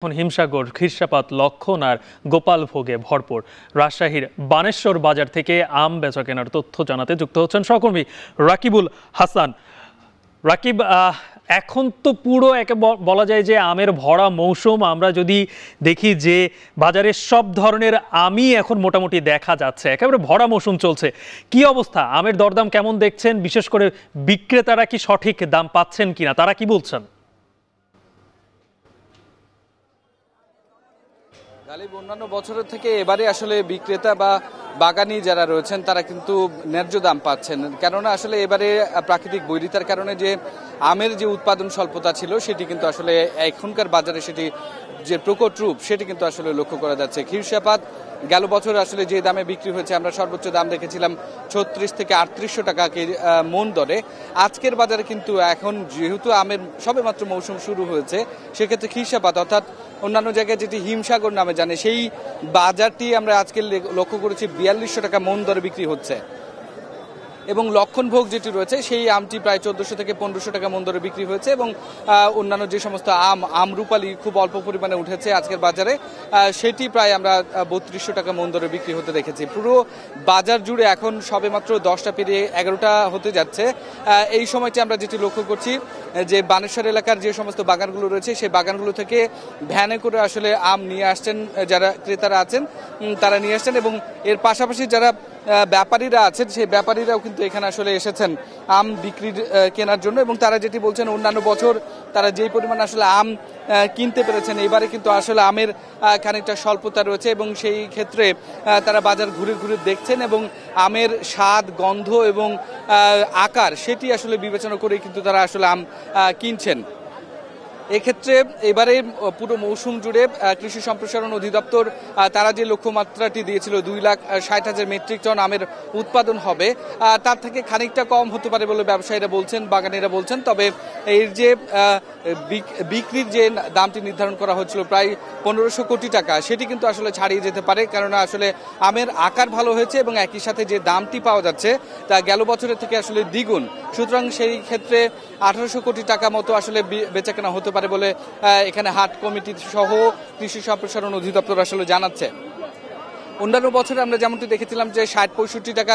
এখন হিমসাগর, খিরসাপাত, লক্ষণ আর গোপালভোগে ভরপুর। রাজশাহীর বানেশ্বর বাজার থেকে আম বেচাকেনার তথ্য জানাতে যুক্ত হচ্ছেন সহকর্মী রাকিবুল হাসান। রাকিব, এখন তো পুরো বলা যায় যে আমের ভরা মৌসুম। আমরা যদি দেখি যে বাজারে সব ধরনের আমই এখন মোটামুটি দেখা যাচ্ছে, একেবারে ভরা মৌসুম চলছে। কি অবস্থা, আমের দরদাম কেমন দেখছেন? বিশেষ করে বিক্রেতারা কি সঠিক দাম পাচ্ছেন কিনা, তারা কি বলছেন? গালিব, অন্যান্য বছরের থেকে এবারে আসলে বিক্রেতা বা বাগানি যারা রয়েছেন তারা কিন্তু ন্যায্য দাম পাচ্ছেন। কেননা আসলে এবারে প্রাকৃতিক বৈরিতার কারণে যে আমের যে উৎপাদন স্বল্পতা ছিল সেটি কিন্তু আসলে এখনকার বাজারে সেটি যে প্রকট রূপ সেটি কিন্তু আসলে লক্ষ্য করা যাচ্ছে। খিরসাপাত গেল বছর আসলে যে দামে বিক্রি হয়েছে, আমরা সর্বোচ্চ দাম দেখেছিলাম 36 থেকে 3800 টাকা মন দরে। আজকের বাজারে কিন্তু এখন যেহেতু আমের সবেমাত্র মৌসুম শুরু হয়েছে, সেক্ষেত্রে খিরসাপাত অর্থাৎ অন্যান্য জায়গায় যেটি হিমসাগর নামে জানে সেই বাজারটি আমরা আজকে লক্ষ্য করেছি 4200 টাকা মন দরে বিক্রি হচ্ছে। এবং লক্ষণভোগ যেটি রয়েছে সেই আমটি প্রায় 1400 থেকে 1500 টাকা মন দরে বিক্রি হয়েছে। এবং অন্যান্য যে সমস্ত আমরুপালি খুব অল্প পরিমাণে উঠেছে আজকের বাজারে, সেটি প্রায় আমরা 3200 টাকা মন দরে বিক্রি হতে দেখেছি। পুরো বাজার জুড়ে এখন সবেমাত্র 10টা পেরিয়ে 11টা হতে যাচ্ছে। এই সময়টি আমরা যেটি লক্ষ্য করছি যে বানেশ্বর এলাকার যে সমস্ত বাগানগুলো রয়েছে সেই বাগানগুলো থেকে ভ্যানে করে আসলে আম নিয়ে আসছেন, যারা ক্রেতারা আছেন তারা নিয়ে আসছেন। এবং এর পাশাপাশি যারা ব্যাপারীরা আছেন সেই ব্যাপারীরাও কিন্তু এখানে আসলে এসেছেন আম বিক্রি কেনার জন্য। এবং তারা যেটি বলছেন, অন্যান্য বছর তারা যেই পরিমাণ আসলে আম কিনতে পেরেছেন, এবারে কিন্তু আসলে আমের খানিকটা স্বল্পতা রয়েছে। এবং সেই ক্ষেত্রে তারা বাজার ঘুরে ঘুরে দেখছেন এবং আমের স্বাদ, গন্ধ এবং আকার সেটি আসলে বিবেচনা করে কিন্তু তারা আসলে আম কিনছেন। এক্ষেত্রে এবারে পুরো মৌসুম জুড়ে কৃষি সম্প্রসারণ অধিদপ্তর তারা যে লক্ষ্যমাত্রাটি দিয়েছিল 2,60,000 মেট্রিক টন আমের উৎপাদন হবে, তার থেকে খানিকটা কম হতে পারে বলে ব্যবসায়ীরা বলছেন, বাগানিরা বলছেন। তবে এর যে বিক্রির যে দামটি নির্ধারণ করা হয়েছিল প্রায় 1500 কোটি টাকা, সেটি কিন্তু আসলে ছাড়িয়ে যেতে পারে। কেননা আসলে আমের আকার ভালো হয়েছে এবং একই সাথে যে দামটি পাওয়া যাচ্ছে তা গেল বছরের থেকে আসলে দ্বিগুণ। সুতরাং সেই ক্ষেত্রে 1800 কোটি টাকা মতো আসলে বেচাকেনা হতে পারে বলে এখানে হাট কমিটি সহ কৃষি সম্প্রসারণ অধিদপ্তর আসলে জানাচ্ছে। অন্যান্য বছরে আমরা যেমনটি দেখেছিলাম যে 60-65 টাকা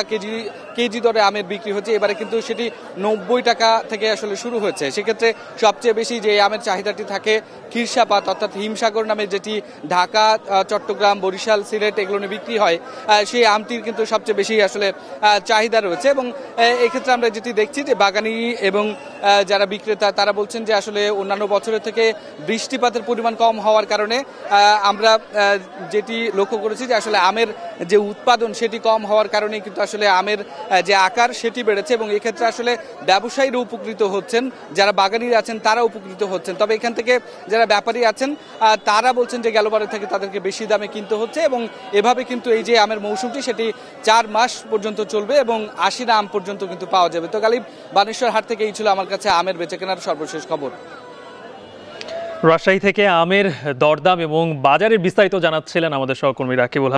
কেজি দরে আমের বিক্রি হচ্ছে, এবারে কিন্তু সেটি 90 টাকা থেকে আসলে শুরু হয়েছে। সেক্ষেত্রে সবচেয়ে বেশি যে আমের চাহিদাটি থাকে খিরসাপাত অর্থাৎ হিমসাগর নামে, যেটি ঢাকা, চট্টগ্রাম, বরিশাল, সিলেট এগুলো নিয়ে বিক্রি হয়, সেই আমটির কিন্তু সবচেয়ে বেশি আসলে চাহিদা রয়েছে। এবং এক্ষেত্রে আমরা যেটি দেখছি যে বাগানি এবং যারা বিক্রেতা তারা বলছেন যে আসলে অন্যান্য বছরের থেকে বৃষ্টিপাতের পরিমাণ কম হওয়ার কারণে আমরা যেটি লক্ষ্য করেছি যে আসলে আমের যে উৎপাদন সেটি কম হওয়ার কারণে কিন্তু আসলে আমের যে আকার সেটি বেড়েছে। এবং এক্ষেত্রে আসলে ব্যবসায়ীরা উপকৃত হচ্ছেন, যারা বাগানিরা আছেন তারা উপকৃত হচ্ছেন। তবে এখান থেকে যারা ব্যাপারী আছেন তারা বলছেন যে গেলবারের থেকে তাদেরকে বেশি দামে কিনতে হচ্ছে। এবং এভাবে কিন্তু এই যে আমের মৌসুমটি সেটি 4 মাস পর্যন্ত চলবে এবং 80 আম পর্যন্ত কিন্তু পাওয়া যাবে। তো গালিব, বানেশ্বর হাট থেকে এই ছিল আমার কাছে আমের বেচাকেনার সর্বশেষ খবর। রাজশাহী থেকে আমের দরদাম এবং বাজারের বিস্তারিত জানাচ্ছিলেন আমাদের সহকর্মী রাকিবুল।